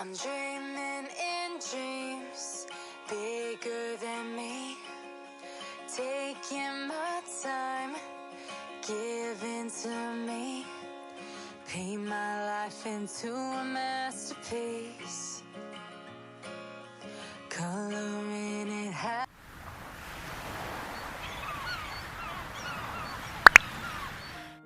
I'm dreaming in dreams bigger than me, taking my time, giving to me, paint my life into a masterpiece, coloring it happy.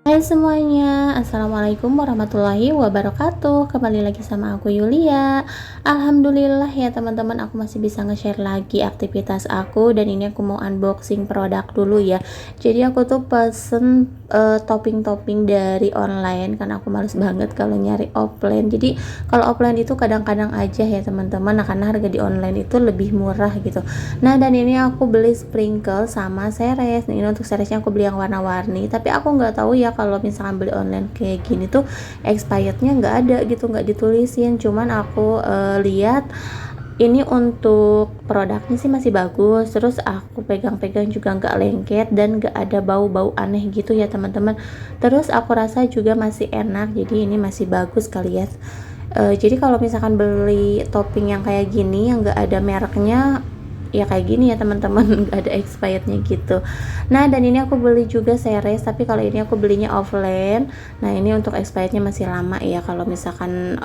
Hai semuanya, Assalamualaikum warahmatullahi wabarakatuh. Kembali lagi sama aku Yulia. Alhamdulillah ya teman-teman, aku masih bisa nge-share lagi aktivitas aku. Dan ini aku mau unboxing produk dulu ya. Jadi aku tuh pesen topping-topping dari online, karena aku males banget kalau nyari offline. Jadi kalau offline itu kadang-kadang aja ya teman-teman, nah karena harga di online itu lebih murah gitu. Nah dan ini aku beli sprinkle sama seres. Nah, ini untuk seresnya aku beli yang warna-warni, tapi aku nggak tahu ya kalau misalkan beli online kayak gini tuh expirednya nggak ada gitu, nggak ditulisin. Cuman aku lihat ini untuk produknya sih masih bagus, terus aku pegang-pegang juga nggak lengket dan nggak ada bau-bau aneh gitu ya teman-teman. Terus aku rasa juga masih enak, jadi ini masih bagus kali ya. Jadi kalau misalkan beli topping yang kayak gini yang nggak ada mereknya ya kayak gini ya teman-teman, nggak ada expirednya gitu. Nah dan ini aku beli juga seres, tapi kalau ini aku belinya offline. Nah ini untuk expirednya masih lama ya. Kalau misalkan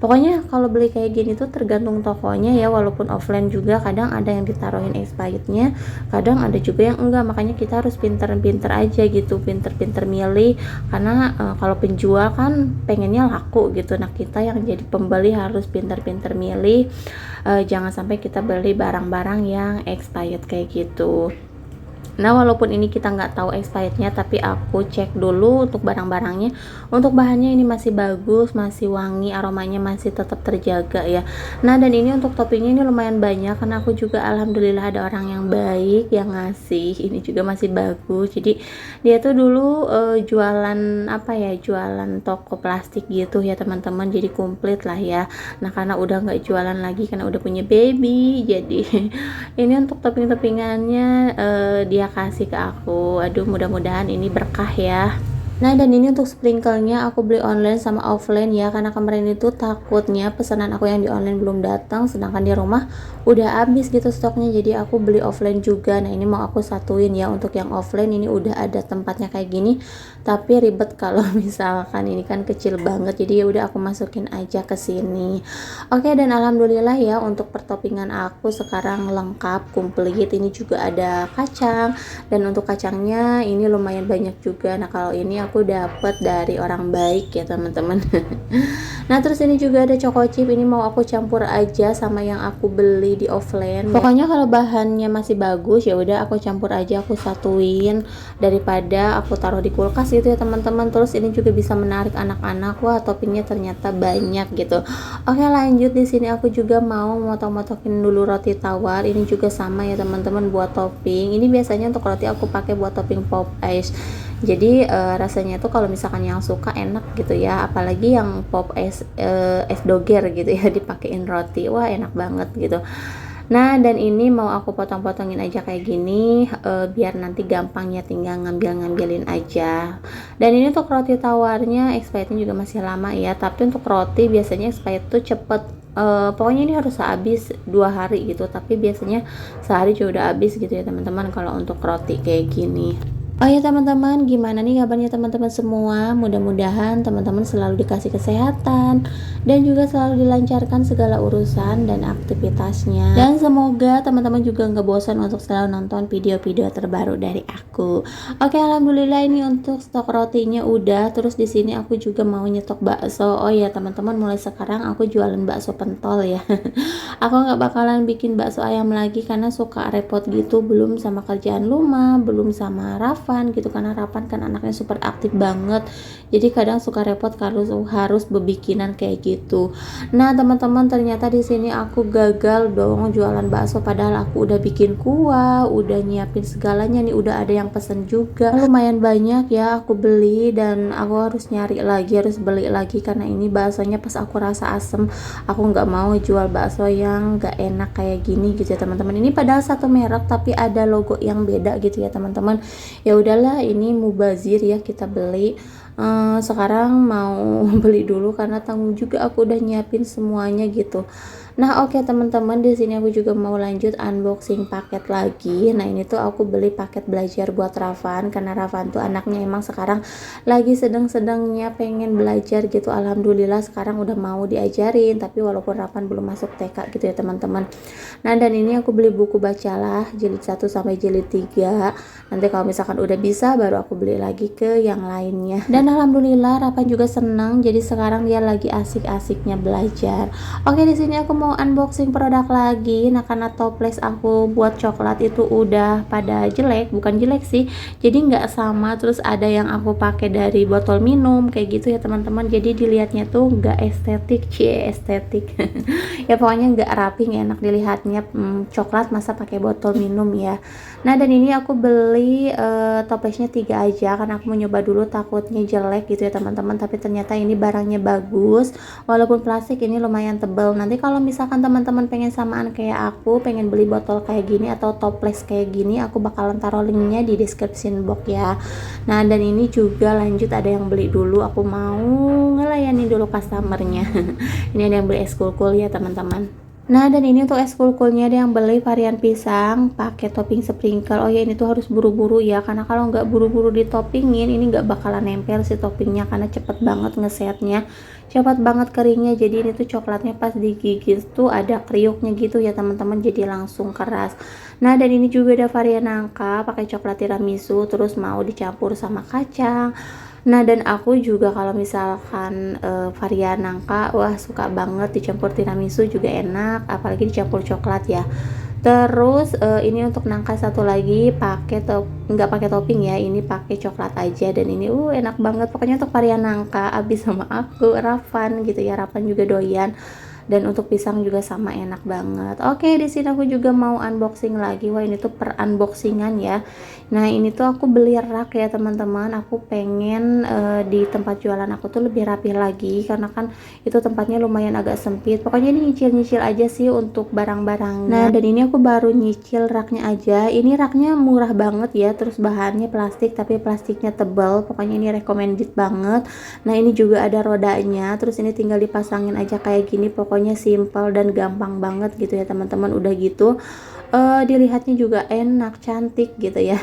pokoknya kalau beli kayak gini tuh tergantung tokonya ya, walaupun offline juga kadang ada yang ditaruhin expirednya, kadang ada juga yang enggak. Makanya kita harus pinter-pinter aja gitu, pinter-pinter milih, karena kalau penjual kan pengennya laku gitu. Nah kita yang jadi pembeli harus pinter-pinter milih, jangan sampai kita beli barang-barang yang expired kayak gitu. Nah walaupun ini kita nggak tahu expirednya, tapi aku cek dulu untuk barang-barangnya. Untuk bahannya ini masih bagus, masih wangi, aromanya masih tetap terjaga ya. Nah dan ini untuk toppingnya ini lumayan banyak, karena aku juga alhamdulillah ada orang yang baik yang ngasih. Ini juga masih bagus. Jadi dia tuh dulu jualan apa ya, jualan toko plastik gitu ya teman-teman, jadi komplit lah ya. Nah karena udah nggak jualan lagi karena udah punya baby, jadi ini untuk topping-toppingannya dia kasih ke aku. Aduh mudah-mudahan ini berkah ya. Nah dan ini untuk sprinklenya aku beli online sama offline ya, karena kemarin itu takutnya pesanan aku yang di online belum datang, sedangkan di rumah udah habis gitu stoknya, jadi aku beli offline juga. Nah ini mau aku satuin ya. Untuk yang offline ini udah ada tempatnya kayak gini, tapi ribet kalau misalkan ini kan kecil banget, jadi ya udah aku masukin aja ke sini. Oke, dan alhamdulillah ya untuk pertoppingan aku sekarang lengkap komplit. Ini juga ada kacang, dan untuk kacangnya ini lumayan banyak juga. Nah kalau ini aku dapat dari orang baik ya teman-teman. Nah terus ini juga ada choco chip, ini mau aku campur aja sama yang aku beli di offline. Pokoknya kalau bahannya masih bagus ya udah aku campur aja, aku satuin daripada aku taruh di kulkas gitu ya teman-teman. Terus ini juga bisa menarik anak-anak, wah toppingnya ternyata banyak gitu. Oke lanjut, di sini aku juga mau motong-motokin dulu roti tawar. Ini juga sama ya teman-teman buat topping. Ini biasanya untuk roti aku pakai buat topping pop ice. Jadi rasanya tuh kalau misalkan yang suka enak gitu ya, apalagi yang pop es doger gitu ya dipakein roti, wah enak banget gitu. Nah dan ini mau aku potong-potongin aja kayak gini, biar nanti gampang ya, tinggal ngambil-ngambilin aja. Dan ini untuk roti tawarnya expirednya juga masih lama ya, tapi untuk roti biasanya expired tuh cepet. Pokoknya ini harus habis 2 hari gitu, tapi biasanya sehari juga udah habis gitu ya teman-teman kalau untuk roti kayak gini. Oh ya teman-teman, gimana nih kabarnya teman-teman semua? Mudah-mudahan teman-teman selalu dikasih kesehatan dan juga selalu dilancarkan segala urusan dan aktivitasnya. Dan semoga teman-teman juga nggak bosan untuk selalu nonton video-video terbaru dari aku. Oke, alhamdulillah ini untuk stok rotinya udah. Terus di sini aku juga mau nyetok bakso. Oh ya teman-teman, mulai sekarang aku jualan bakso pentol ya. Aku nggak bakalan bikin bakso ayam lagi karena suka repot gitu, belum sama kerjaan rumah, belum sama Rafan gitu, karena Rafan kan anaknya super aktif banget, jadi kadang suka repot kalau harus bebikinan kayak gitu. Nah teman-teman, ternyata di sini aku gagal dong jualan bakso, padahal aku udah bikin kuah, udah nyiapin segalanya nih, udah ada yang pesen juga lumayan banyak ya aku beli. Dan aku harus nyari lagi, harus beli lagi, karena ini baksonya pas aku rasa asem, aku nggak mau jual bakso yang nggak enak kayak gini gitu ya teman-teman. Ini padahal satu merek tapi ada logo yang beda gitu ya teman-teman. Ya udahlah, ini mubazir ya kita beli. Sekarang mau beli dulu karena tanggung juga aku udah nyiapin semuanya gitu. Nah, oke teman-teman, di sini aku juga mau lanjut unboxing paket lagi. Nah, ini tuh aku beli paket belajar buat Ravan karena Ravan tuh anaknya emang sekarang lagi sedang-sedangnya pengen belajar gitu. Alhamdulillah sekarang udah mau diajarin, tapi walaupun Ravan belum masuk TK gitu ya teman-teman. Nah, dan ini aku beli buku bacalah jilid 1 sampai jilid 3. Nanti kalau misalkan udah bisa baru aku beli lagi ke yang lainnya. Dan alhamdulillah Ravan juga senang, jadi sekarang dia lagi asik-asiknya belajar. Oke, di sini aku mau unboxing produk lagi. Nah, karena toples aku buat coklat itu udah pada jelek, bukan jelek sih, jadi nggak sama. Terus ada yang aku pakai dari botol minum kayak gitu ya teman-teman, jadi dilihatnya tuh nggak estetik, estetik ya pokoknya nggak rapi, nggak enak dilihatnya. Coklat masa pakai botol minum ya. Nah, dan ini aku beli toplesnya 3 aja karena aku mau nyoba dulu, takutnya jelek gitu ya teman-teman, tapi ternyata ini barangnya bagus. Walaupun plastik ini lumayan tebal. Nanti kalau misalkan teman-teman pengen samaan kayak aku, pengen beli botol kayak gini atau toples kayak gini, aku bakalan taruh linknya di description box ya. Nah, dan ini juga lanjut ada yang beli dulu, aku mau ngelayani dulu customernya. Ini ada yang beli es kulkul ya teman-teman. Nah, dan ini untuk es kulkulnya ada yang beli varian pisang pakai topping sprinkle. Oh ya, ini tuh harus buru-buru ya, karena kalau nggak buru-buru ditoppingin ini nggak bakalan nempel si toppingnya, karena cepet banget ngesetnya, cepet banget keringnya. Jadi ini tuh coklatnya pas digigit tuh ada kriuknya gitu ya teman-teman, jadi langsung keras. Nah, dan ini juga ada varian nangka pakai coklat tiramisu, terus mau dicampur sama kacang. Nah, dan aku juga kalau misalkan varian nangka, wah suka banget dicampur tiramisu juga enak, apalagi dicampur coklat ya. Terus ini untuk nangka satu lagi pakai nggak pakai topping ya, ini pakai coklat aja, dan ini enak banget. Pokoknya untuk varian nangka abis sama aku, Ravan gitu ya, Ravan juga doyan. Dan untuk pisang juga sama, enak banget. Oke, di sini aku juga mau unboxing lagi. Wah, ini tuh per unboxingan ya. Nah, ini tuh aku beli rak ya teman-teman. Aku pengen di tempat jualan aku tuh lebih rapi lagi, karena kan itu tempatnya lumayan agak sempit. Pokoknya ini nyicil-nyicil aja sih untuk barang-barangnya. Nah, dan ini aku baru nyicil raknya aja. Ini raknya murah banget ya, terus bahannya plastik tapi plastiknya tebal. Pokoknya ini recommended banget. Nah, ini juga ada rodanya, terus ini tinggal dipasangin aja kayak gini. Pokoknya simple dan gampang banget gitu ya teman-teman. Udah gitu dilihatnya juga enak, cantik gitu ya.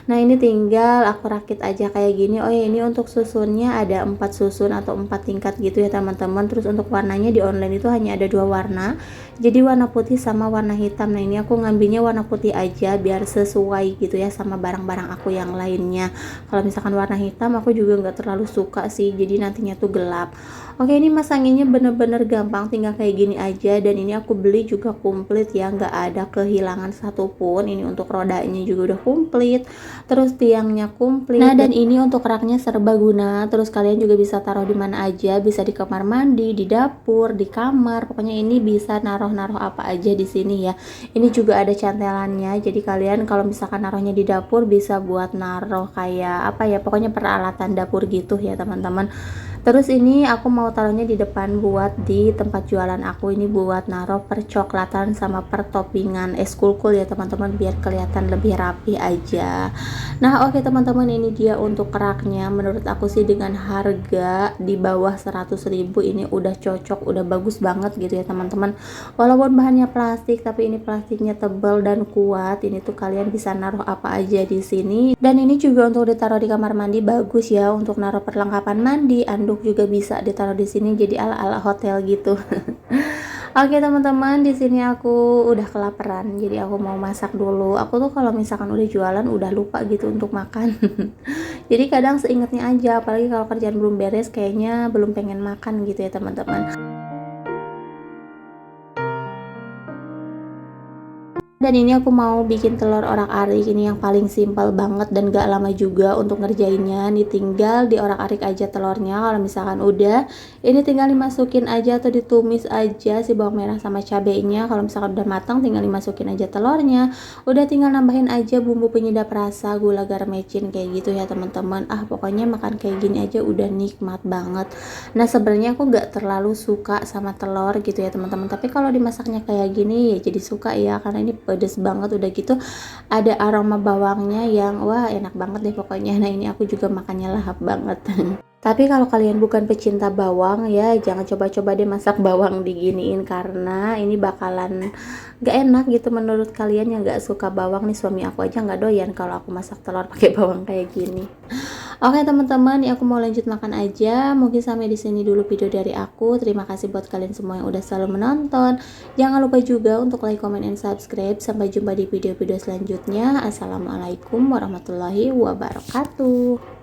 Nah, ini tinggal aku rakit aja kayak gini. Oh ya, ini untuk susunnya ada 4 susun atau 4 tingkat gitu ya teman-teman. Terus untuk warnanya di online itu hanya ada 2 warna, jadi warna putih sama warna hitam. Nah, ini aku ngambilnya warna putih aja biar sesuai gitu ya sama barang-barang aku yang lainnya. Kalau misalkan warna hitam aku juga nggak terlalu suka sih, jadi nantinya tuh gelap. Oke, ini masanginnya bener-bener gampang, tinggal kayak gini aja. Dan ini aku beli juga komplit ya, nggak ada kehilangan satupun. Ini untuk rodanya juga udah komplit, terus tiangnya komplit. Nah, dan ini untuk raknya serbaguna, terus kalian juga bisa taruh di mana aja, bisa di kamar mandi, di dapur, di kamar. Pokoknya ini bisa naruh-naruh apa aja di sini ya. Ini juga ada cantelannya, jadi kalian kalau misalkan naruhnya di dapur bisa buat naruh kayak apa ya, pokoknya peralatan dapur gitu ya teman-teman. Terus ini aku mau taruhnya di depan buat di tempat jualan aku, ini buat naruh percoklatan sama pertoppingan es kulkul ya teman-teman, biar kelihatan lebih rapi aja. Nah, oke teman-teman, ini dia untuk raknya. Menurut aku sih dengan harga di bawah 100.000 ini udah cocok, udah bagus banget gitu ya teman-teman. Walaupun bahannya plastik, tapi ini plastiknya tebal dan kuat. Ini tuh kalian bisa naruh apa aja di sini. Dan ini juga untuk ditaruh di kamar mandi bagus ya, untuk naruh perlengkapan mandi, anduk juga bisa ditaruh di sini, jadi ala-ala hotel gitu. Oke teman-teman, di sini aku udah kelaparan, jadi aku mau masak dulu. Aku tuh kalau misalkan udah jualan udah lupa gitu untuk makan. Jadi kadang seingetnya aja, apalagi kalau kerjaan belum beres kayaknya belum pengen makan gitu ya teman-teman. Dan ini aku mau bikin telur orak-arik, ini yang paling simpel banget dan gak lama juga untuk ngerjainnya. Nih tinggal diorak-arik aja telurnya. Kalau misalkan udah, ini tinggal dimasukin aja atau ditumis aja si bawang merah sama cabenya. Kalau misalkan udah matang tinggal dimasukin aja telurnya. Udah tinggal nambahin aja bumbu penyedap rasa, gula, garam, mecin kayak gitu ya teman-teman. Pokoknya makan kayak gini aja udah nikmat banget. Nah, sebenarnya aku gak terlalu suka sama telur gitu ya teman-teman, tapi kalau dimasaknya kayak gini ya jadi suka ya, karena ini pedes banget, udah gitu ada aroma bawangnya yang wah enak banget deh pokoknya. Nah ini aku juga makannya lahap banget. Tapi kalau kalian bukan pecinta bawang ya, jangan coba-coba deh masak bawang diginiin, karena ini bakalan gak enak gitu menurut kalian yang gak suka bawang. Nih suami aku aja gak doyan kalau aku masak telur pakai bawang kayak gini. Oke teman-teman, ya aku mau lanjut makan aja. Mungkin sampai di sini dulu video dari aku. Terima kasih buat kalian semua yang udah selalu menonton. Jangan lupa juga untuk like, comment, and subscribe. Sampai jumpa di video-video selanjutnya. Assalamualaikum warahmatullahi wabarakatuh.